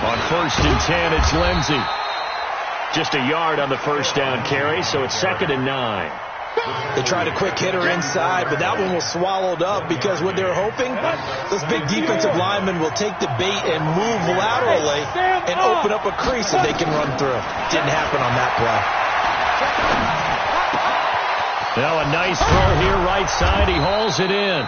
On 1st and 10, it's Lindsey. Just a yard on the first down carry, so it's 2nd and 9. They tried a quick hitter inside, but that one was swallowed up because what they're hoping, those big defensive linemen will take the bait and move laterally and open up a crease that they can run through. Didn't happen on that play. Now a nice throw here right side. He hauls it in.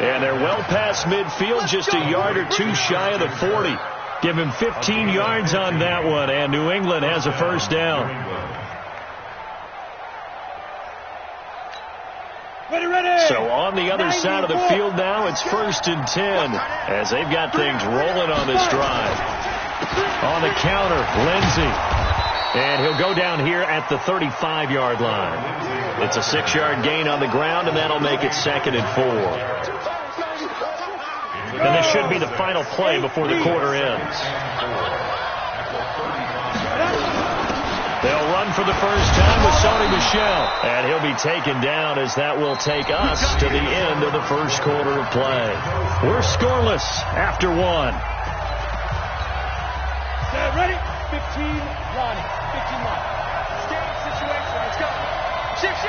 And they're well past midfield, just a yard or two shy of the 40. Give him 15 yards on that one, and New England has a first down. So on the other side of the field now, it's 1st and 10 as they've got things rolling on this drive. On the counter, Lindsey. And he'll go down here at the 35-yard line. It's a 6-yard gain on the ground, and that'll make it 2nd and 4. And this should be the final play before the quarter ends. They'll run for the first time with Sony Michel. And he'll be taken down as that will take us to the end of the first quarter of play. We're scoreless after 1. Ready? 15, Ronnie. 15 line. Stage situation. Let's go. Shift.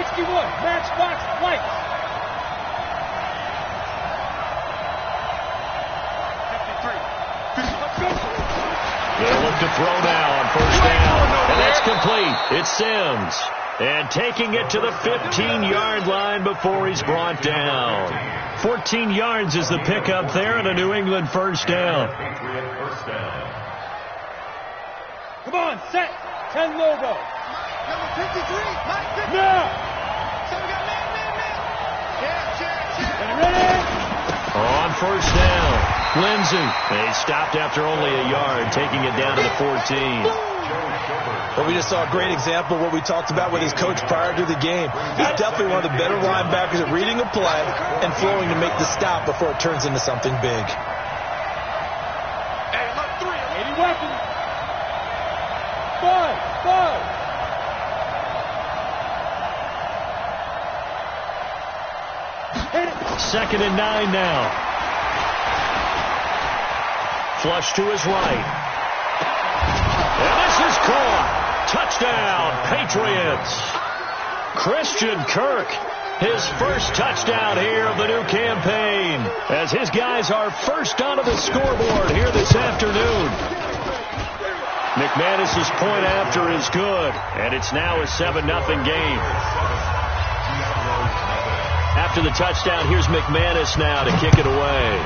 61. Match box. Lights. 53. Let's go. They'll look to throw now on first down. And that's complete. It's Sims. And taking it to the 15-yard line before he's brought down. 14 yards is the pickup there and a New England first down. Come on, set. 10 logo. Number 53. Now. So we got man. Ready? On first down. Lindsey. They stopped after only a yard, taking it down to the 14. Well, we just saw a great example of what we talked about with his coach prior to the game. He's definitely one of the better linebackers at reading a play and flowing to make the stop before it turns into something big. Hey, look, 3. 80 weapons. 5. 2nd and 9 now. Flush to his right. And this is caught. Touchdown, Patriots. Christian Kirk, his first touchdown here of the new campaign, as his guys are first onto the scoreboard here this afternoon. McManus's point after is good, and it's now a 7-0 game. After the touchdown, here's McManus now to kick it away.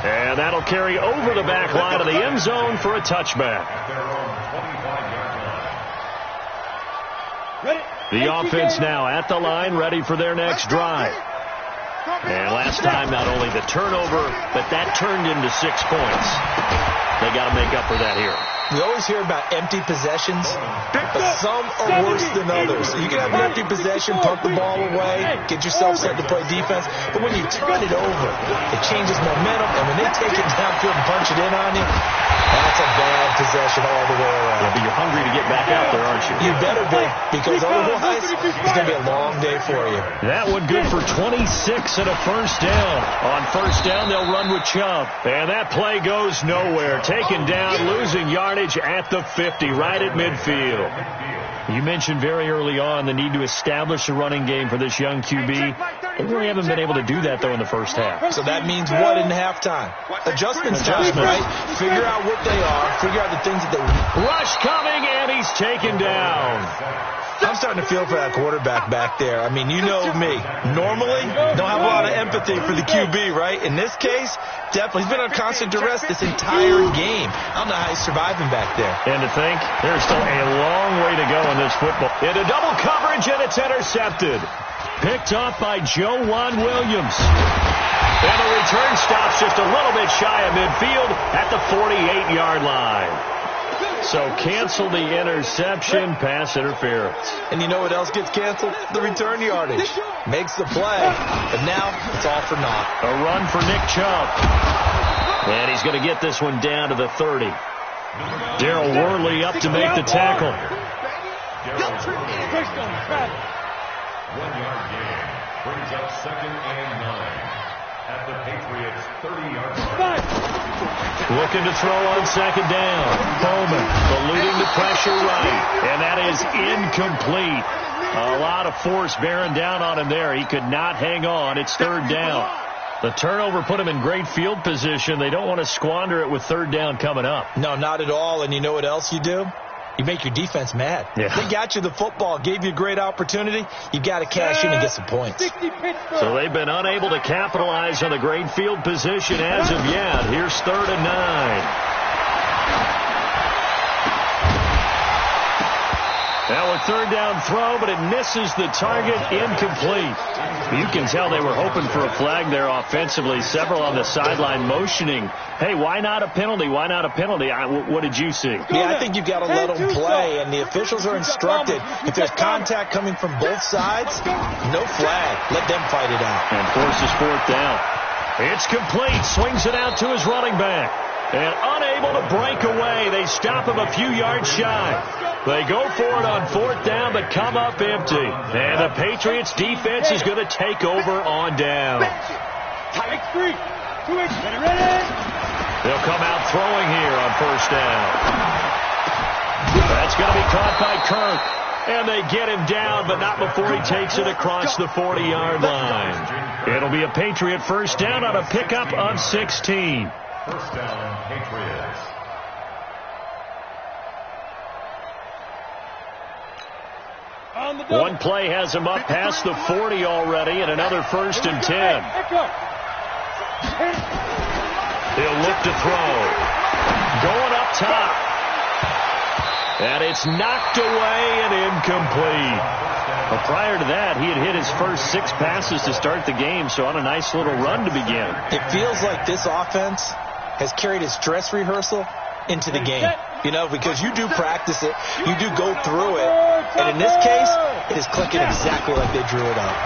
And that'll carry over the back line of the end zone for a touchback. The offense now at the line, ready for their next drive. And last time, not only the turnover, but that turned into 6 points. They got to make up for that here. We always hear about empty possessions, but some are worse than others. You can have an empty possession, pump the ball away, get yourself set to play defense, but when you turn it over, it changes momentum, and when they take it downfield and punch it in on you, that's a bad possession all the way around. Yeah, but you're hungry to get back out there, aren't you? You better be, because otherwise, it's going to be a long day for you. That one good for 26 and a first down. On first down, they'll run with Chubb. And that play goes nowhere. Taken down, losing yardage at the 50, right at midfield. You mentioned very early on the need to establish a running game for this young QB. They really haven't been able to do that, though, in the first half. So that means what in halftime? Adjustment time, right? Figure out what they are. Figure out the things that they... Rush coming, and he's taken down. I'm starting to feel for that quarterback back there. I mean, you know me. Normally, don't have a lot of empathy for the QB, right? In this case, definitely. He's been on constant duress this entire game. I don't know how he's surviving back there. And to think, there's still a long way to go in this football. Into double coverage, and it's intercepted. Picked off by Joe Juan Williams. And the return stops just a little bit shy of midfield at the 48-yard line. So cancel the interception, pass interference. And you know what else gets canceled? The return yardage. Makes the play, but now it's all for naught. A run for Nick Chubb. And he's going to get this one down to the 30. Darryl Worley up to make the tackle. 1 yard gain brings up 2nd and 9 at the Patriots 30-yard line. Looking to throw on second down. Bowman eluding the pressure right. And that is incomplete. A lot of force bearing down on him there. He could not hang on. It's third down. The turnover put him in great field position. They don't want to squander it with third down coming up. No, not at all. And you know what else you do? You make your defense mad. Yeah. They got you the football, gave you a great opportunity. You got to cash in and get some points. So they've been unable to capitalize on the great field position as of yet. Here's 3rd and 9. Now a third down throw, but it misses the target, incomplete. You can tell they were hoping for a flag there offensively. Several on the sideline motioning, hey, why not a penalty? Why not a penalty? What did you see? Yeah, I think you've got to let them play, and the officials are instructed. If there's contact coming from both sides, no flag. Let them fight it out. And forces 4th down. It's complete. Swings it out to his running back. And unable to break away. They stop him a few yards shy. They go for it on 4th down, but come up empty. And the Patriots defense is going to take over on down. They'll come out throwing here on 1st down. That's going to be caught by Kirk. And they get him down, but not before he takes it across the 40-yard line. It'll be a Patriot 1st down on a pickup of 16. 1st down, Patriots. One play has him up past the 40 already, and another 1st and 10. He'll look to throw. Going up top. And it's knocked away and incomplete. But prior to that, he had hit his first 6 passes to start the game, so on a nice little run to begin. It feels like this offense has carried its dress rehearsal into the game. You know, because you do practice it, you do go through it, and in this case, it is clicking exactly like they drew it up.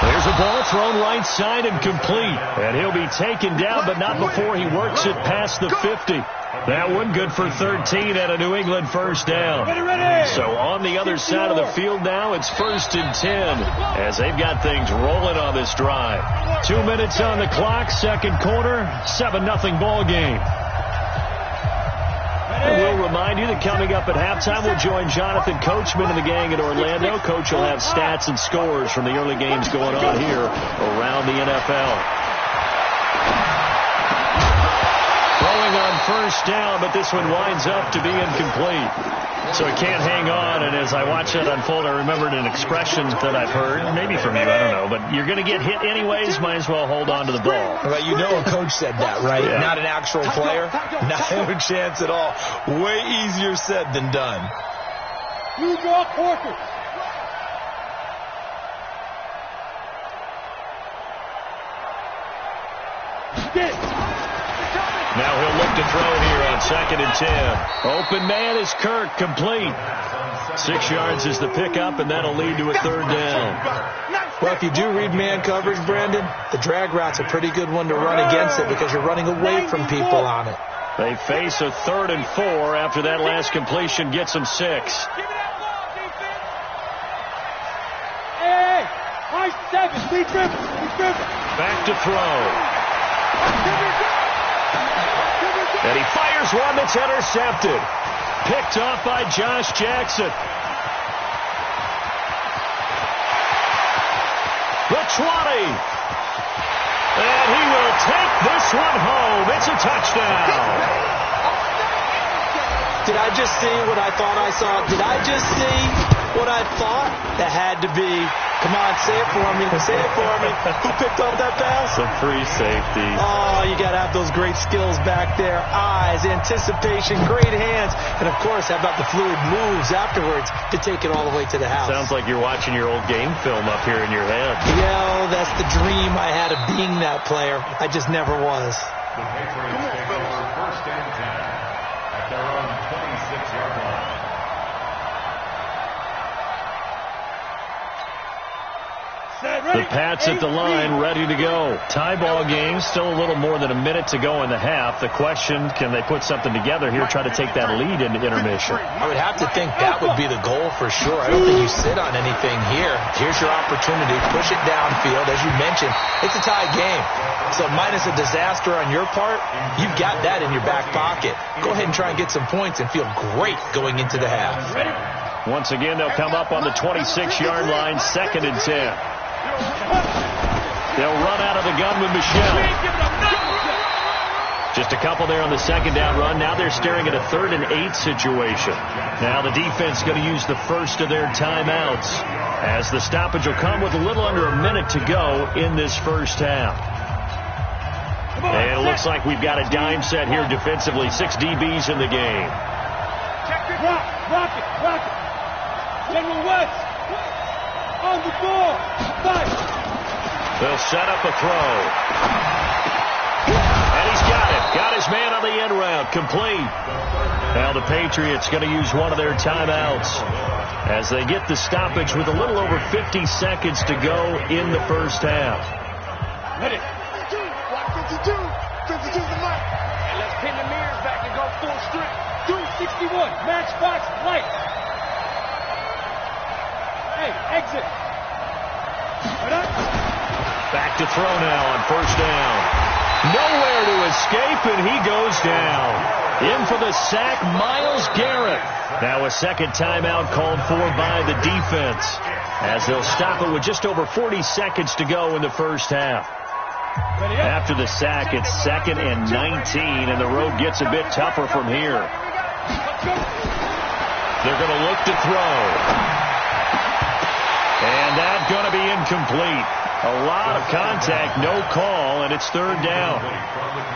There's a ball thrown right side and complete, and he'll be taken down, but not before he works it past the 50. That one good for 13 at a New England 1st down. So on the other side of the field now, it's 1st and 10 as they've got things rolling on this drive. 2 minutes on the clock, 2nd quarter, 7-0 ball game. And we'll remind you that coming up at halftime, we'll join Jonathan Coachman and the gang in Orlando. Coach will have stats and scores from the early games going on here around the NFL. Throwing on 1st down, but this one winds up to be incomplete. So he can't hang on, and as I watch that unfold, I remembered an expression that I've heard, maybe from you, I don't know, but you're going to get hit anyways, might as well hold on to the ball. Well, you know a coach said that, right? Yeah. Not an actual player. Not a chance at all. Way easier said than done. You draw quarter. Now he'll look to throw here on 2nd and 10. Open man is Kirk, complete. 6 yards is the pickup, and that'll lead to a 3rd down. Well, if you do read man coverage, Brandon, the drag route's a pretty good one to run against it because you're running away from people on it. They face a 3rd and 4 after that last completion gets them 6. Hey, high 7, lead dribble. Back to throw. And he fires one that's intercepted. Picked off by Josh Jackson. The 20. And he will take this one home. It's a touchdown. Did I just see what I thought I saw? Did I just see what I thought? That had to be. Come on, say it for me. Say it for me. Who picked up that pass? Some free safety. Oh, you got to have those great skills back there. Eyes, anticipation, great hands. And, of course, how about the fluid moves afterwards to take it all the way to the house? Sounds like you're watching your old game film up here in your head. Yeah, that's the dream I had of being that player. I just never was. The Patriots take over 1st and 10 at their own 26-yard line. The Pats at the line, ready to go. Tie ball game, still a little more than a minute to go in the half. The question, can they put something together here, try to take that lead into intermission? I would have to think that would be the goal for sure. I don't think you sit on anything here. Here's your opportunity. Push it downfield. As you mentioned, it's a tie game. So minus a disaster on your part, you've got that in your back pocket. Go ahead and try and get some points and feel great going into the half. Once again, they'll come up on the 26-yard line, 2nd and 10. They'll run out of the gun with Michelle. Just a couple there on the 2nd down run. Now they're staring at a 3rd and 8 situation. Now the defense going to use the first of their timeouts, as the stoppage will come with a little under a minute to go in this first half. And it looks like we've got a dime set here defensively. 6 DBs in the game. Rock it. General West. On the ball. They'll set up a throw. And he's got it. Got his man on the end route. Complete. Now the Patriots going to use one of their timeouts as they get the stoppage with a little over 50 seconds to go in the first half. Let it. 52 the mic. And let's pin the mirrors back and go full strength. 261. Matchbox light. Hey, exit. Back to throw now on 1st down. Nowhere to escape, and he goes down. In for the sack, Myles Garrett. Now a 2nd timeout called for by the defense, as they'll stop it with just over 40 seconds to go in the first half. After the sack, it's 2nd and 19, and the road gets a bit tougher from here. They're going to look to throw. And that's going to be incomplete. A lot of contact, no call, and it's 3rd down.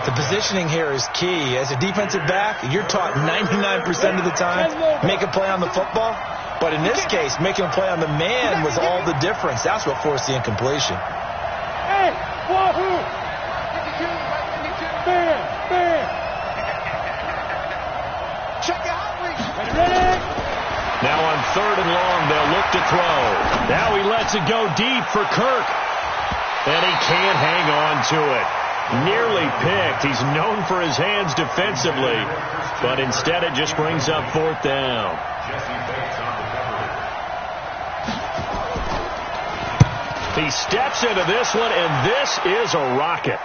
The positioning here is key. As a defensive back, you're taught 99% of the time, make a play on the football. But in this case, making a play on the man was all the difference. That's what forced the incompletion. Hey, wahoo! Bam! Check out, ready? Now on 3rd and long, they'll look to throw. Now he lets it go deep for Kirk. And he can't hang on to it. Nearly picked. He's known for his hands defensively, but instead it just brings up 4th down. He steps into this one, and this is a rocket.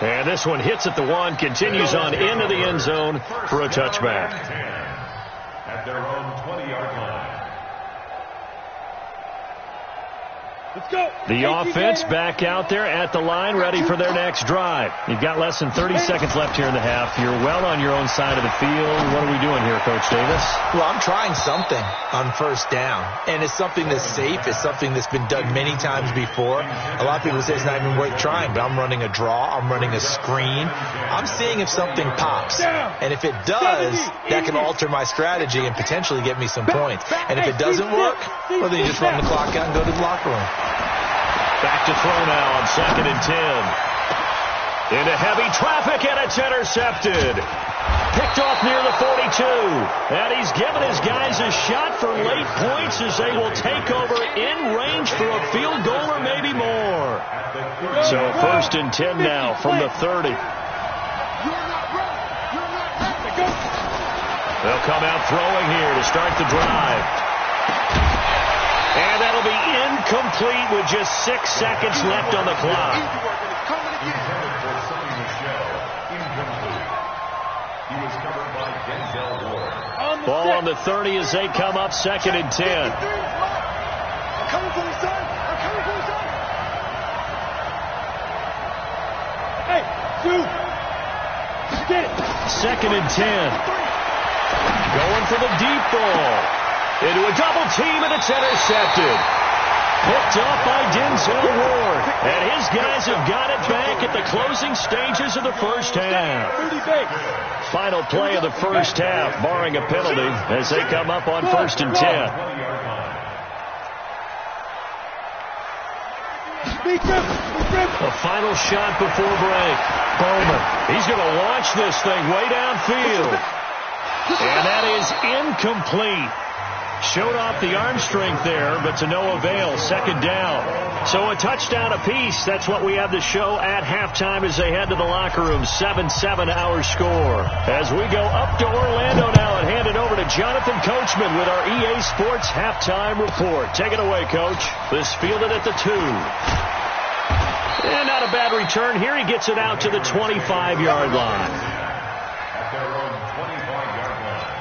And this one hits at the 1, continues on into the end zone for a touchback. At their own 20-yard line. Let's go. The offense back out there at the line, ready for their next drive. You've got less than 30 seconds left here in the half. You're well on your own side of the field. What are we doing here, Coach Davis? Well, I'm trying something on 1st down, and it's something that's safe. It's something that's been done many times before. A lot of people say it's not even worth trying, but I'm running a draw. I'm running a screen. I'm seeing if something pops, and if it does, that can alter my strategy and potentially get me some points. And if it doesn't work, well, then you just run the clock out and go to the locker room. Back to throw now on 2nd and 10. Into heavy traffic, and it's intercepted. Picked off near the 42. And he's given his guys a shot for late points as they will take over in range for a field goal or maybe more. So 1st and 10 now from the 30. They'll come out throwing here to start the drive. And that'll be incomplete with just 6 seconds left on the clock. Ball on the 30 as they come up 2nd and 10. I'm coming for the son. Hey, shoot. Get it. 2nd and 10. Going for the deep ball. Into a double team, and it's intercepted. Picked off by Denzel Ward. And his guys have got it back at the closing stages of the first half. Final play of the first half, barring a penalty, as they come up on 1st and 10. A final shot before break. Bowman. He's going to launch this thing way downfield. And that is incomplete. Showed off the arm strength there, but to no avail. Second down. So a touchdown apiece. That's what we have to show at halftime as they head to the locker room. 7-7 our score. As we go up to Orlando now and hand it over to Jonathan Coachman with our EA Sports halftime report. Take it away, Coach. This fielded at the 2. And not a bad return here. He gets it out to the 25-yard line. At their own 25-yard line.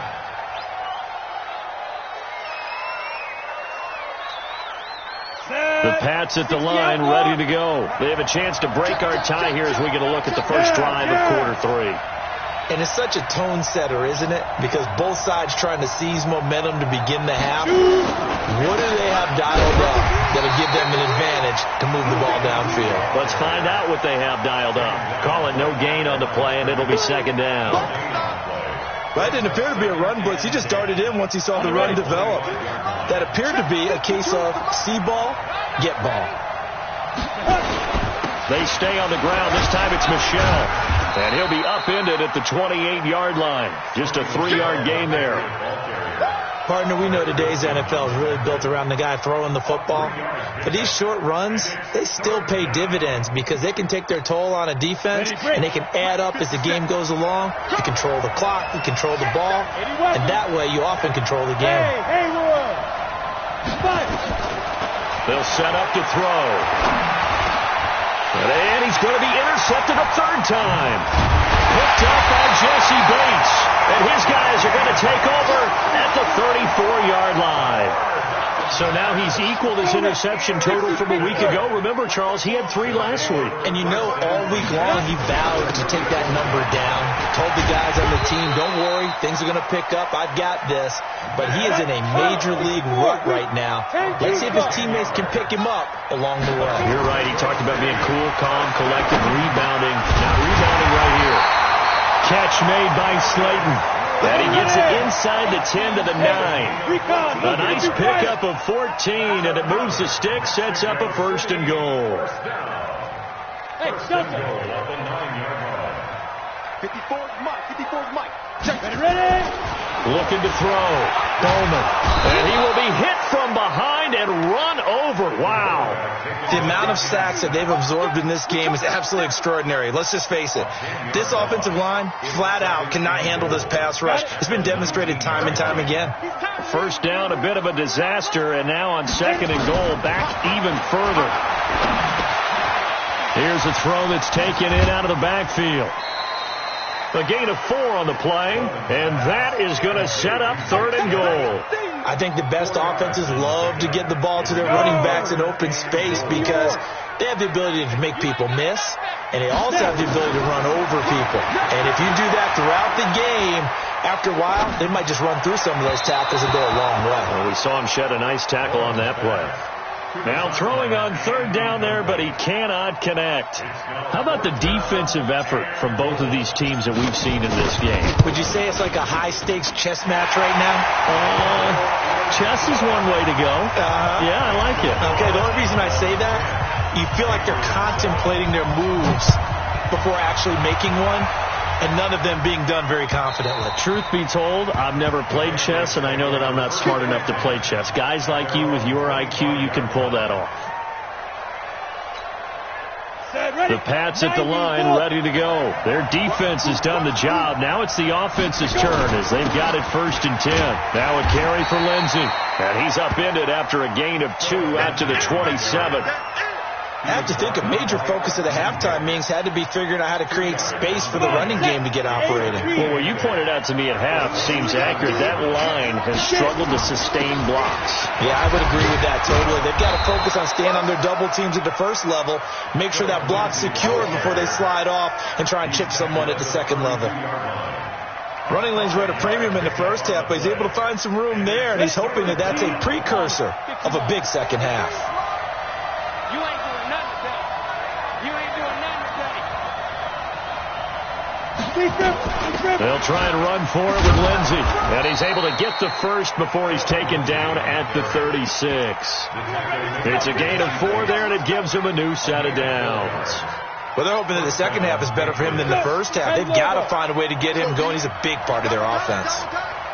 The Pats at the line, ready to go. They have a chance to break our tie here as we get a look at the first drive of quarter 3. And it's such a tone setter, isn't it? Because both sides trying to seize momentum to begin the half. What do they have dialed up that'll give them an advantage to move the ball downfield? Let's find out what they have dialed up. Call it no gain on the play, and it'll be second down. That didn't appear to be a run blitz. He just darted in once he saw the run develop. That appeared to be a case of see ball, get ball. They stay on the ground. This time it's Michel. And he'll be upended at the 28-yard line. Just a 3-yard gain there. Partner, we know today's NFL is really built around the guy throwing the football. But these short runs, they still pay dividends because they can take their toll on a defense, and they can add up as the game goes along. You control the clock, you control the ball, and that way you often control the game. They'll set up to throw. And he's going to be intercepted a third time. Picked up by Jesse Bates. And his guys are going to take over at the 34-yard line. So now he's equaled his interception total from a week ago. Remember, Charles, he had 3 last week. And you know, all week long he vowed to take that number down. Told the guys on the team, don't worry, things are going to pick up. I've got this. But he is in a major league rut right now. Let's see if his teammates can pick him up along the way. You're right. He talked about being cool, calm, collected, rebounding. Now rebounding right here. Catch made by Slayton. And he gets it inside the 10 to the 9. A nice pickup of 14, and it moves the stick, sets up a first and goal. Hey, Shelton. 54's Mike. Ready? Looking to throw. Bowman. And he will be hit from behind and run over. Wow. The amount of sacks that they've absorbed in this game is absolutely extraordinary. Let's just face it. This offensive line, flat out, cannot handle this pass rush. It's been demonstrated time and time again. First down, a bit of a disaster, and now on second and goal, back even further. Here's a throw that's taken in out of the backfield. A gain of 4 on the play, and that is going to set up third and goal. I think the best offenses love to get the ball to their running backs in open space because they have the ability to make people miss, and they also have the ability to run over people. And if you do that throughout the game, after a while, they might just run through some of those tackles and go a long way. Well, we saw him shed a nice tackle on that play. Now throwing on third down there, but he cannot connect. How about the defensive effort from both of these teams that we've seen in this game? Would you say it's like a high-stakes chess match right now? Chess is one way to go. Yeah, I like it. Okay, the only reason I say that, you feel like they're contemplating their moves before actually making one, and none of them being done very confidently. Truth be told, I've never played chess, and I know that I'm not smart enough to play chess. Guys like you with your IQ, you can pull that off. The Pats at the line, ready to go. Their defense has done the job. Now it's the offense's turn as they've got it first and 10. Now a carry for Lindsey. And he's upended after a gain of 2 out to the 27. I have to think a major focus of the halftime meetings had to be figuring out how to create space for the running game to get operating. Well, what you pointed out to me at half seems accurate. That line has struggled to sustain blocks. Yeah, I would agree with that totally. They've got to focus on staying on their double teams at the first level, make sure that block's secure before they slide off and try and chip someone at the second level. Running lanes were at a premium in the first half, but he's able to find some room there, and he's hoping that that's a precursor of a big second half. You ain't doing nothing today. You ain't doing nothing today. They'll try and run for it with Lindsey. And he's able to get the first before he's taken down at the 36. It's a gain of 4 there, and it gives him a new set of downs. Well, they're hoping that the second half is better for him than the first half. They've got to find a way to get him going. He's a big part of their offense.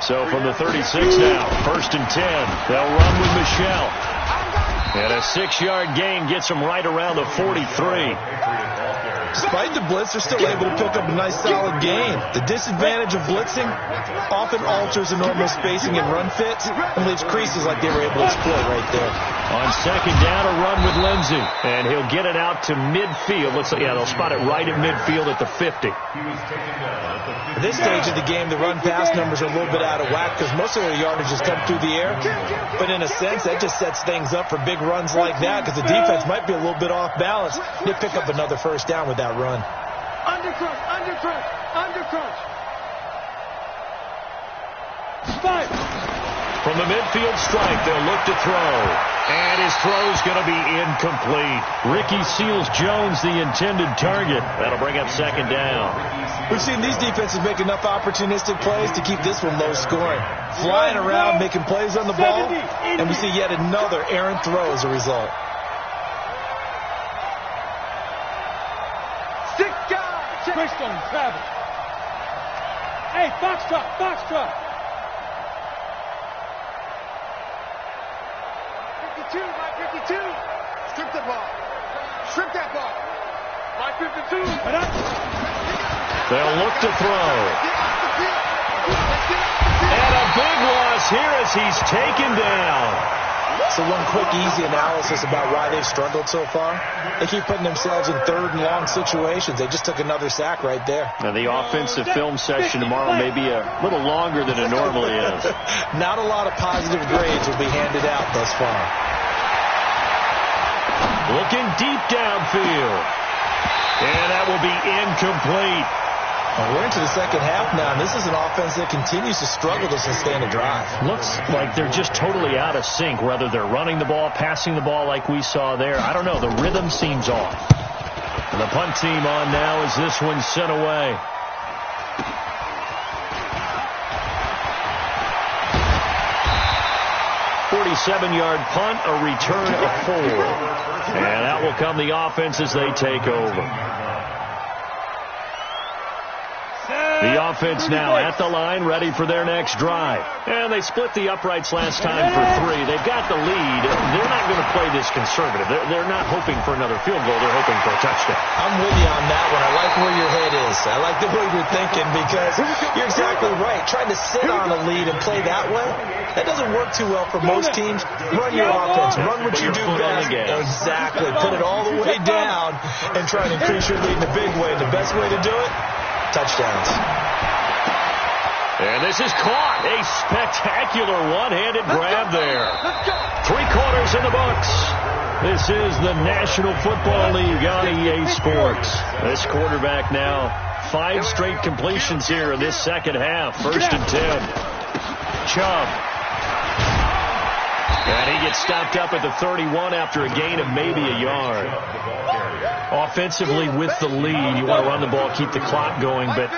So from the 36 now, 1st and 10. They'll run with Michelle. And a 6-yard gain gets them right around the 43. Despite the blitz, they're still able to pick up a nice solid gain. The disadvantage of blitzing often alters the normal spacing and run fits and leaves creases like they were able to exploit right there. On 2nd down, a run with Lindsey. And he'll get it out to midfield. Looks like, yeah, they'll spot it right at midfield at the 50. At this stage of the game, the run-pass numbers are a little bit out of whack because most of their yardage has come through the air. But in a sense, that just sets things up for big runs like that because the defense might be a little bit off balance. They pick up another 1st down with that run. Undercrunch, undercrunch, undercrunch. 5. From the midfield stripe, they'll look to throw. And his throw's going to be incomplete. Ricky Seals-Jones, the intended target. That'll bring up 2nd down. We've seen these defenses make enough opportunistic plays to keep this one low scoring. Flying around, making plays on the ball, and we see yet another errant throw as a result. 6 guys. Twist on travel. Hey, foxtrot, foxtrot. 52, my 52. Strip the ball. Strip that ball. My 52. They'll look to throw. And a big loss here as he's taken down. So one quick, easy analysis about why they've struggled so far. They keep putting themselves in 3rd and long situations. They just took another sack right there. Now, the offensive film session tomorrow may be a little longer than it normally is. Not a lot of positive grades will be handed out thus far. Looking deep downfield. And that will be incomplete. Well, we're into the 2nd half now, and this is an offense that continues to struggle to sustain a drive. Looks like they're just totally out of sync, whether they're running the ball, passing the ball like we saw there. I don't know. The rhythm seems off. And the punt team on now as this one's sent away. .47-yard punt, a return of 4. And that will come the offense as they take over. The offense now at the line, ready for their next drive. And they split the uprights last time for 3. They've got the lead. They're not going to play this conservative. They're not hoping for another field goal. They're hoping for a touchdown. I'm with you on that one. I like where your head is. I like the way you're thinking because you're exactly right. Trying to sit on a lead and play that way, that doesn't work too well for most teams. Run your offense. Run what you do best. Exactly. Put it all the way down and try and increase your lead in a big way. And the best way to do it, touchdowns. And this is caught. A spectacular one-handed grab there. 3 quarters in the books. This is the National Football League on EA Sports. This quarterback now, 5 straight completions here in this 2nd half. 1st and 10. Chubb. And he gets stopped up at the 31 after a gain of maybe a yard. Offensively with the lead, you want to run the ball, keep the clock going, but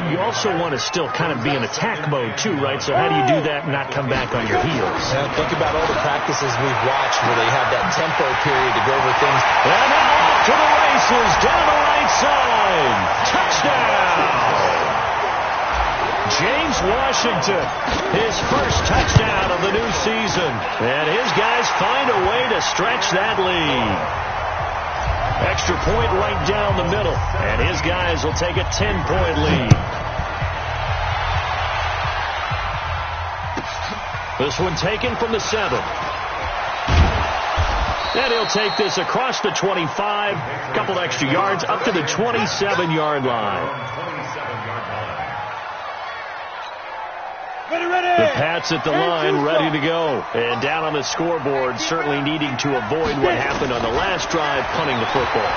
you also want to still kind of be in attack mode too, right? So how do you do that and not come back on your heels? Yeah, think about all the practices we've watched where they have that tempo period to go over things. And now off to the races, down the right side. Touchdown! James Washington, his first touchdown of the new season. And his guys find a way to stretch that lead. Extra point right down the middle. And his guys will take a 10-point lead. This one taken from the 7. And he'll take this across the 25. A couple extra yards up to the 27-yard line. The Pats at the line, ready to go. And down on the scoreboard, certainly needing to avoid what happened on the last drive, punting the football.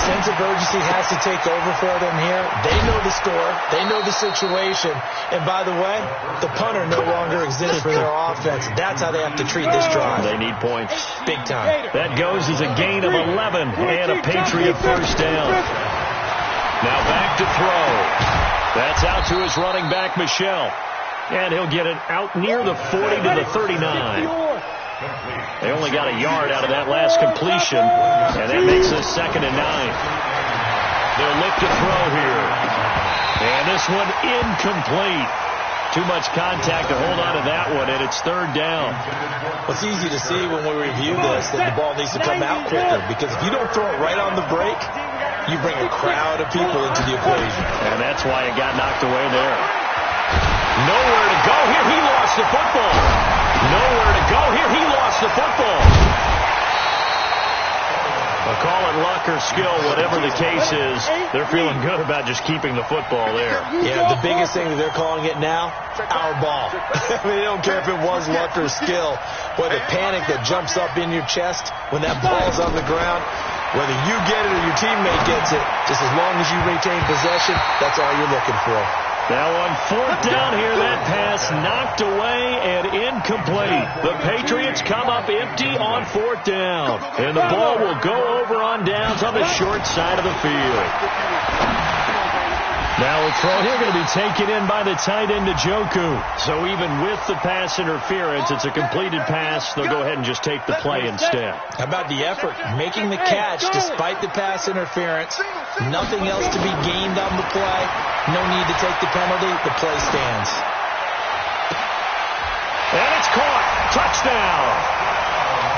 Sense of urgency has to take over for them here. They know the score. They know the situation. And by the way, the punter no longer exists for their offense. That's how they have to treat this drive. They need points. Big time. That goes as a gain of 11 and a Patriot 1st down. Now back to throw. That's out to his running back, Michelle. And he'll get it out near the 40 to the 39. They only got a yard out of that last completion, and that makes it 2nd and 9. They'll look to throw here. And this one incomplete. Too much contact to hold on to that one, and it's third down. Well, it's easy to see when we review this that the ball needs to come out quicker, because if you don't throw it right on the break, you bring a crowd of people into the equation. And that's why it got knocked away there. Nowhere to go here. He lost the football. Nowhere to go here. He lost the football. I'll call it luck or skill, whatever the case is. They're feeling good about just keeping the football there. Yeah, the biggest thing that they're calling it now, our ball. I mean, they don't care if it was luck or skill. Boy, the panic that jumps up in your chest when that ball's on the ground, whether you get it or your teammate gets it, just as long as you retain possession, that's all you're looking for. Now on fourth down here, that pass knocked away and incomplete. The Patriots come up empty on fourth down. And the ball will go over on downs on the short side of the field. Now a throw here going to be taken in by the tight end, Njoku. So even with the pass interference, it's a completed pass. They'll go ahead and just take the play instead. How about the effort? Making the catch despite the pass interference. Nothing else to be gained on the play. No need to take the penalty. The play stands. And it's caught. Touchdown.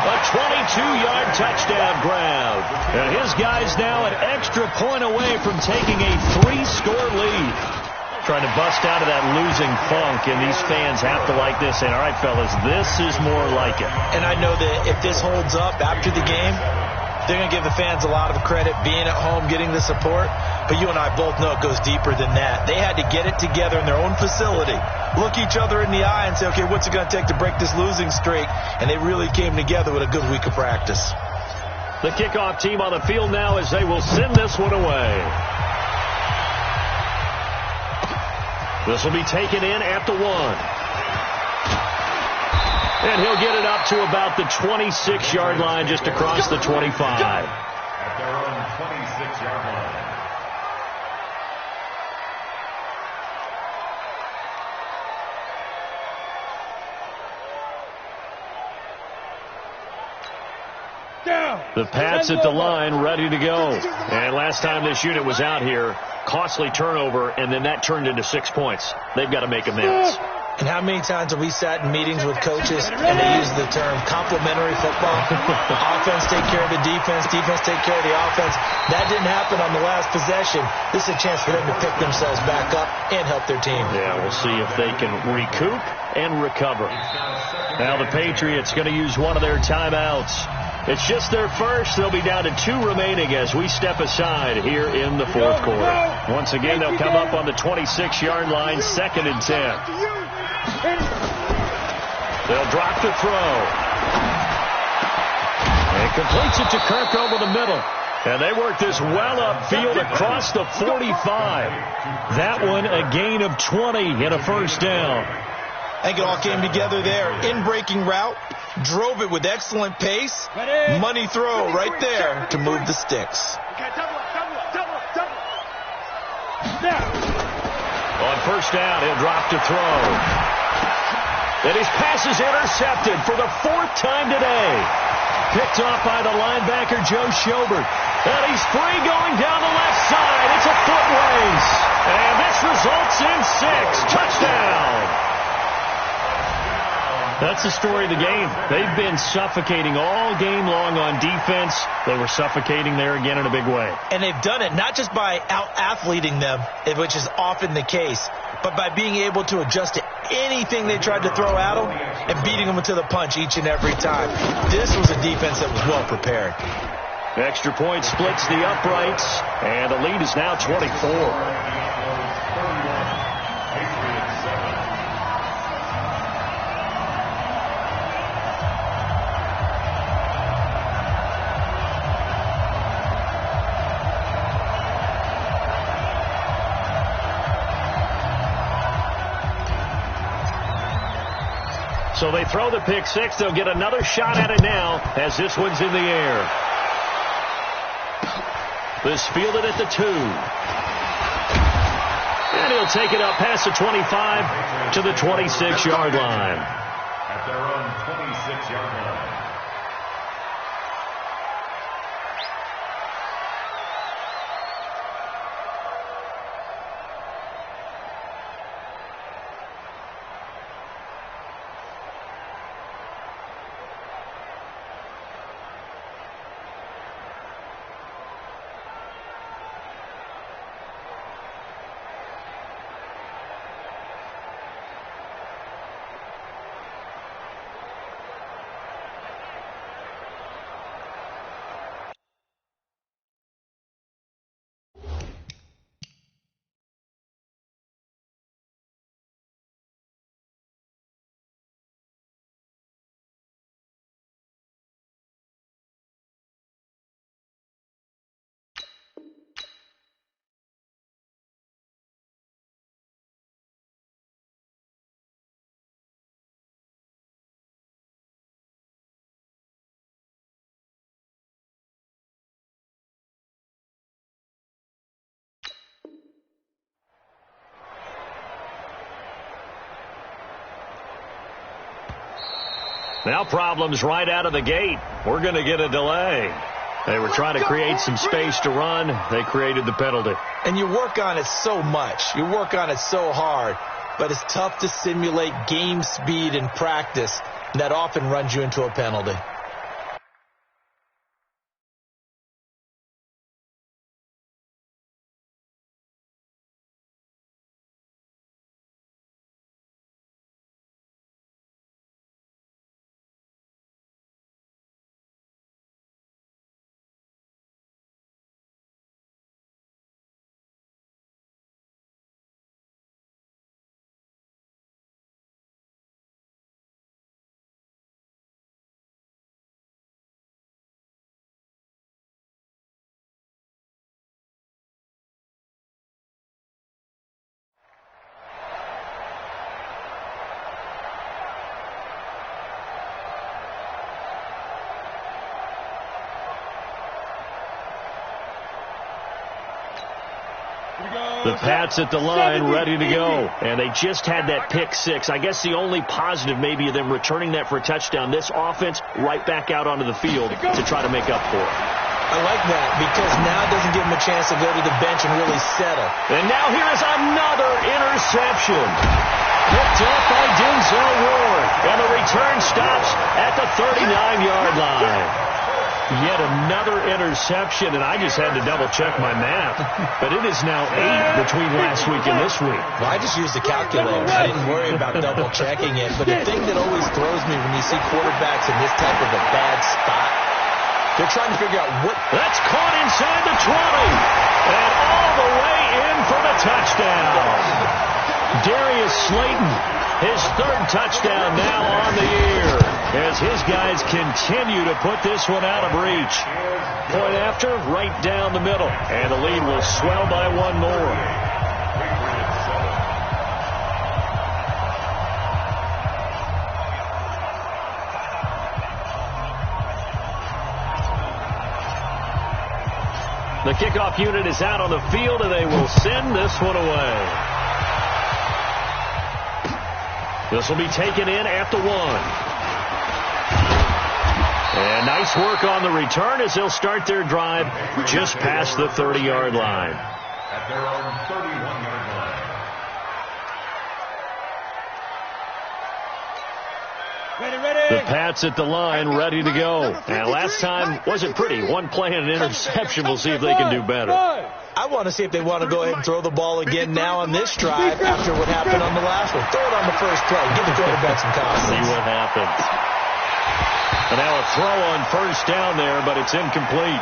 A 22-yard touchdown grab. And his guy's now an extra point away from taking a 3-score lead. Trying to bust out of that losing funk, and these fans have to like this. And, all right, fellas, this is more like it. And I know that if this holds up after the game, they're going to give the fans a lot of credit being at home, getting the support. But you and I both know it goes deeper than that. They had to get it together in their own facility, look each other in the eye and say, okay, what's it going to take to break this losing streak? And they really came together with a good week of practice. The kickoff team on the field now as they will send this one away. This will be taken in at the 1. And he'll get it up to about the 26-yard line, just across the 25. At their own 26-yard line. The Pats at the line, ready to go. And last time this unit was out here, costly turnover, and then that turned into 6 points. They've got to make amends. And how many times have we sat in meetings with coaches and they use the term complementary football? Offense take care of the defense, defense take care of the offense. That didn't happen on the last possession. This is a chance for them to pick themselves back up and help their team. Yeah, we'll see if they can recoup and recover. Now the Patriots going to use one of their timeouts. It's just their first. They'll be down to 2 remaining as we step aside here in the fourth quarter. Once again, they'll come up on the 26-yard line, 2nd and 10. They'll drop the throw. And completes it to Kirk over the middle. And they work this well upfield across the 45. That one a gain of 20 and a first down. I think it all came together there. In-breaking route, drove it with excellent pace. Money throw right there to move the sticks. On first down, he'll drop to throw. And his pass is intercepted for the 4th time today. Picked off by the linebacker, Joe Schobert. And he's free going down the left side. It's a foot race. And this results in 6. Touchdown. That's the story of the game. They've been suffocating all game long on defense. They were suffocating there again in a big way. And they've done it not just by out-athleting them, which is often the case, but by being able to adjust to anything they tried to throw at them and beating them to the punch each and every time. This was a defense that was well prepared. Extra point splits the uprights, and the lead is now 24. So they throw the pick six. They'll get another shot at it now as this one's in the air. This fielded at the 2. And he'll take it up past the 25 to the 26-yard line. At their own 26-yard line. Now problems right out of the gate. We're going to get a delay. They were trying to create some space to run. They created the penalty. And you work on it so much. You work on it so hard. But it's tough to simulate game speed in practice. And that often runs you into a penalty. The Pats at the line, ready to go. And they just had that pick six. I guess the only positive maybe of them returning that for a touchdown. This offense right back out onto the field to try to make up for it. I like that because now it doesn't give them a chance to go to the bench and really settle. And now here's another interception. Picked up by Denzel Ward. And the return stops at the 39-yard line. Yet another interception, and I just had to double-check my math. But it is now 8 between last week and this week. Well, I just used a calculator. I didn't worry about double-checking it. But the thing that always throws me when you see quarterbacks in this type of a bad spot, they're trying to figure out what... That's caught inside the 20. And all the way in for the touchdown. Darius Slayton, his third touchdown now on the year, as his guys continue to put this one out of reach. Point after, right down the middle, and the lead will swell by one more. The kickoff unit is out on the field, and they will send this one away. This will be taken in at the 1. And nice work on the return as they'll start their drive just past the 30-yard line. At their own 31-yard line. The Pats at the line, ready to go. And last time wasn't pretty. One play and an interception. We'll see if they can do better. I want to see if they want to go ahead and throw the ball again now on this drive after what happened on the last one. Throw it on the first play. Give the quarterback some confidence. See what happens. And now a throw on first down there, but it's incomplete.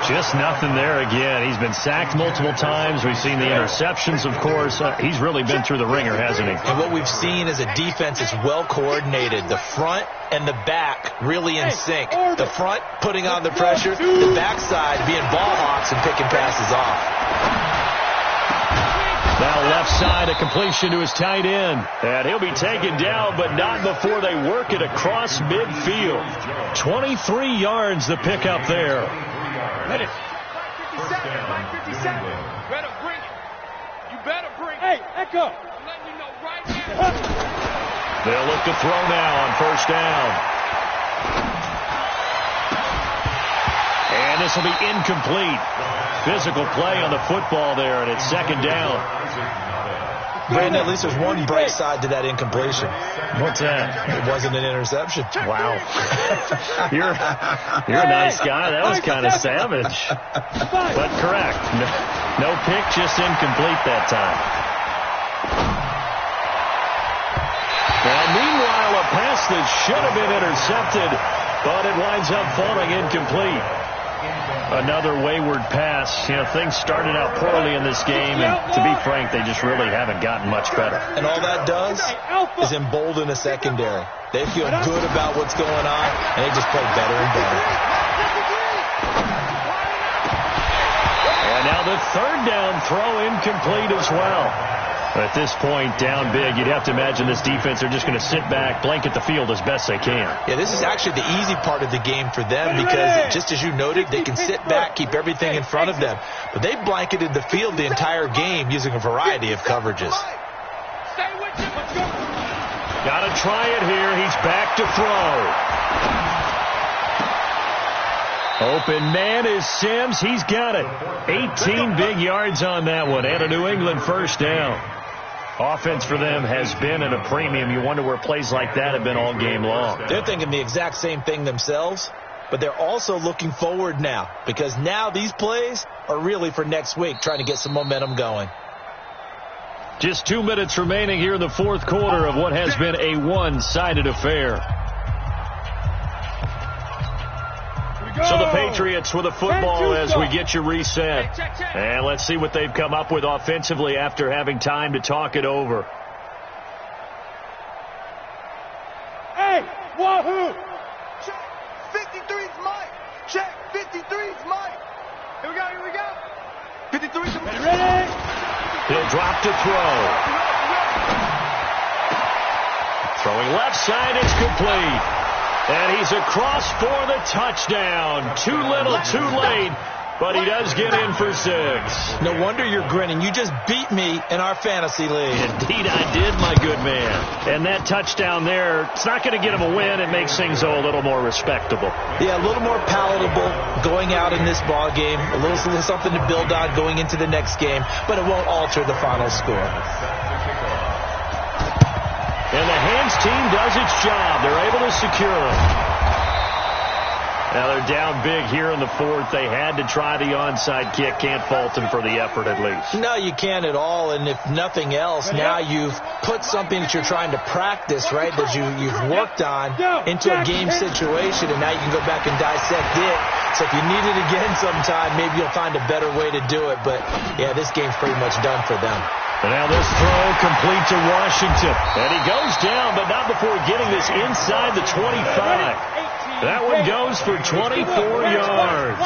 Just nothing there again. He's been sacked multiple times. We've seen the interceptions, of course. He's really been through the ringer, hasn't he? And what we've seen is a defense that's well coordinated. The front and the back really in sync. The front putting on the pressure, the backside being ball hawks and picking passes off. Now left side, a completion to his tight end. And he'll be taken down, but not before they work it across midfield. 23 yards the pickup there. Let it. 557. You better bring it. You better bring it. Hey, Echo. I'm letting you know right now. They'll look to throw now on first down. And this will be incomplete. Physical play on the football there, and it's second down. Brandon, at least there's one bright side to that incompletion. What's that? It wasn't an interception. Wow. You're a nice guy. That was kind of savage. But correct. No pick, just incomplete that time. Now, meanwhile, a pass that should have been intercepted, but it winds up falling incomplete. Another wayward pass. You know, things started out poorly in this game, and to be frank, they just really haven't gotten much better. And all that does is embolden a secondary. They feel good about what's going on, and they just play better and better. And now the third down throw incomplete as well. At this point, down big, you'd have to imagine this defense are just going to sit back, blanket the field as best they can. Yeah, this is actually the easy part of the game for them because, just as you noted, they can sit back, keep everything in front of them. But they blanketed the field the entire game using a variety of coverages. Stay with you. Let's go. Got to try it here. He's back to throw. Open man is Sims. He's got it. 18 big yards on that one, and a New England first down. Offense for them has been at a premium. You wonder where plays like that have been all game long. They're thinking the exact same thing themselves, but they're also looking forward now, because now these plays are really for next week, trying to get some momentum going. Just 2 minutes remaining here in the fourth quarter of what has been a one-sided affair. So the Patriots with the football as we get you reset. And let's see what they've come up with offensively after having time to talk it over. Hey, wahoo! Check. 53's Mike. Check. 53's Mike. Here we go. Here we go. 53's Mike. Ready? He'll drop to throw. Throwing left side, it's complete. And he's across for the touchdown. Too little, too late. But he does get in for 6. No wonder you're grinning. You just beat me in our fantasy league. Indeed I did, my good man. And that touchdown there, it's not going to get him a win. It makes things a little more respectable. Yeah, a little more palatable going out in this ball game. A little something to build on going into the next game. But it won't alter the final score. And the hands team does its job. They're able to secure it. Now they're down big here in the fourth. They had to try the onside kick. Can't fault them for the effort at least. No, you can't at all. And if nothing else, now you've put something that you're trying to practice, right, that you've worked on into a game situation, and now you can go back and dissect it. So if you need it again sometime, maybe you'll find a better way to do it. But, yeah, this game's pretty much done for them. And now this throw complete to Washington. And he goes down, but not before getting this inside the 25. That one goes for 24 yards.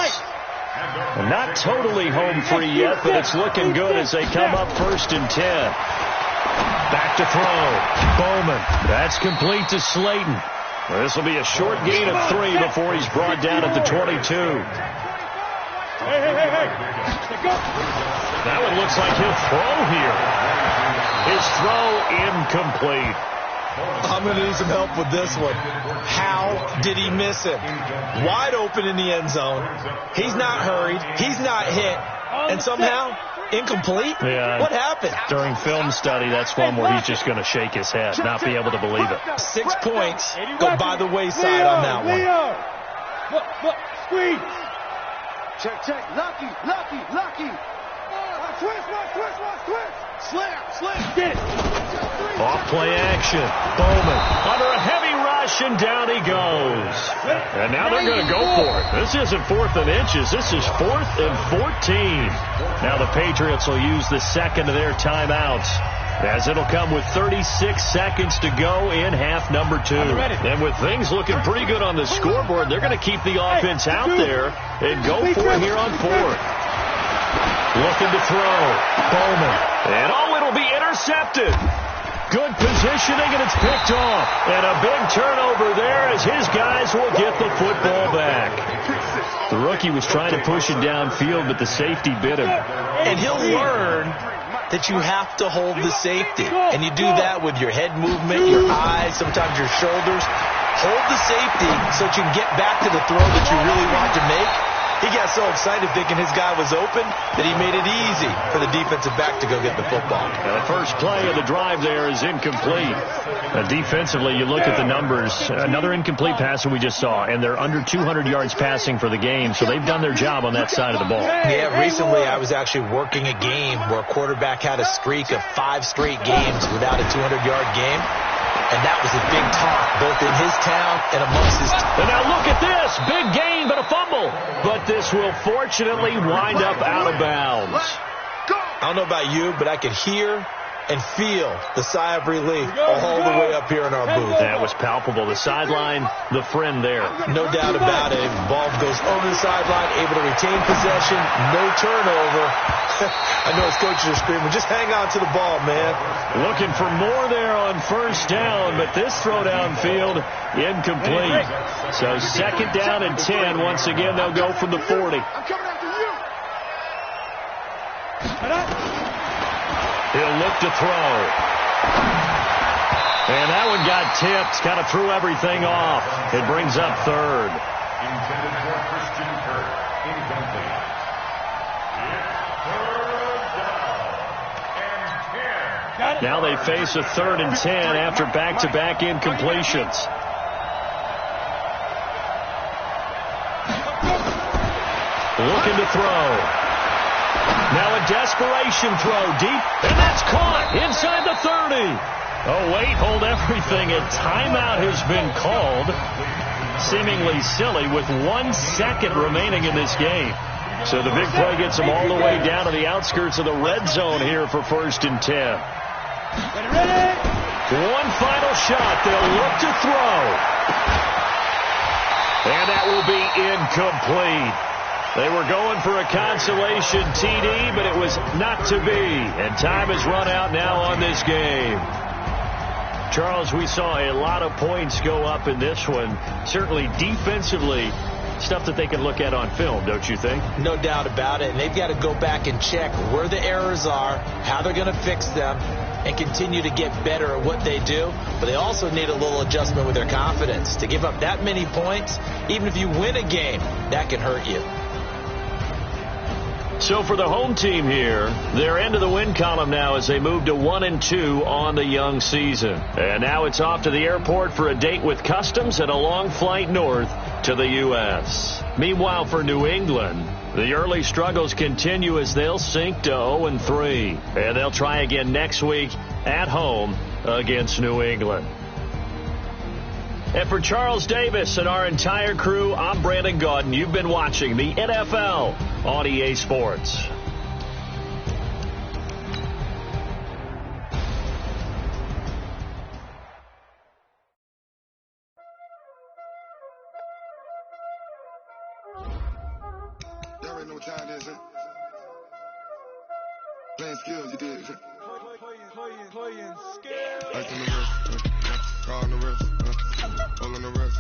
And not totally home free yet, but it's looking good as they come up 1st and 10. Back to throw. Bowman. That's complete to Slayton. This will be a short gain of 3 before he's brought down at the 22. That one looks like he'll throw here. His throw incomplete. I'm going to need some help with this one. How did he miss it? Wide open in the end zone. He's not hurried. He's not hit. And somehow, incomplete? Yeah. What happened? During film study, that's one where he's just going to shake his head, not be able to believe it. 6 points go by the wayside on that one. Look, squeeze. Check. Lucky. Twist. Slam. Get it. Off play action. Bowman under a heavy rush, and down he goes. And now they're going to go for it. This isn't 4th and inches. This is 4th and 14. Now the Patriots will use the second of their timeouts, as it'll come with 36 seconds to go in half number 2. And with things looking pretty good on the scoreboard, they're going to keep the offense out there and go for it here on 4th. Looking to throw. Bowman. And it'll be intercepted. Good positioning, and it's picked off. And a big turnover there as his guys will get the football back. The rookie was trying to push it downfield, but the safety bit him. And he'll learn that you have to hold the safety. And you do that with your head movement, your eyes, sometimes your shoulders. Hold the safety so that you can get back to the throw that you really want to make. He got so excited thinking his guy was open that he made it easy for the defensive back to go get the football. The first play of the drive there is incomplete. Defensively, you look at the numbers. Another incomplete pass that we just saw, and they're under 200 yards passing for the game, so they've done their job on that side of the ball. Yeah, recently I was actually working a game where a quarterback had a streak of 5 straight games without a 200-yard game. And that was a big talk, both in his town and amongst his team. And now look at this. Big gain, but a fumble. But this will fortunately wind up out of bounds. I don't know about you, but I could hear and feel the sigh of relief all the way up here in our booth. That was palpable. The sideline, the friend there. No doubt about it. Ball goes over the sideline, able to retain possession, no turnover. I know his coaches are screaming, just hang on to the ball, man. Looking for more there on 1st down, but this throw downfield, incomplete. So 2nd down and 10. Once again, they'll go from the 40. I'm coming after you. He'll look to throw. And that one got tipped, kind of threw everything off. It brings up third. Intended for Christian Kirk. Incomplete. Third down and 10. Now they face a 3rd and 10 after back-to-back incompletions. Looking to throw. Now a desperation throw deep, and that's caught inside the 30. Oh, wait, hold everything. A timeout has been called. Seemingly silly with 1 second remaining in this game. So the big play gets them all the way down to the outskirts of the red zone here for 1st and 10. One final shot. They'll look to throw. And that will be incomplete. They were going for a consolation TD, but it was not to be. And time has run out now on this game. Charles, we saw a lot of points go up in this one. Certainly defensively, stuff that they can look at on film, don't you think? No doubt about it. And they've got to go back and check where the errors are, how they're going to fix them, and continue to get better at what they do. But they also need a little adjustment with their confidence. To give up that many points, even if you win a game, that can hurt you. So for the home team here, they're into the win column now as they move to 1-2 on the young season. And now it's off to the airport for a date with Customs and a long flight north to the U.S. Meanwhile, for New England, the early struggles continue as they'll sink to 0-3. And they'll try again next week at home against New England. And for Charles Davis and our entire crew, I'm Brandon Gaudin. You've been watching the NFL on EA Sports. Y'all already know what time it is, huh? Playing skills, you did. Playing skills. Ice on the wrist, car on the wrist, all on the wrist,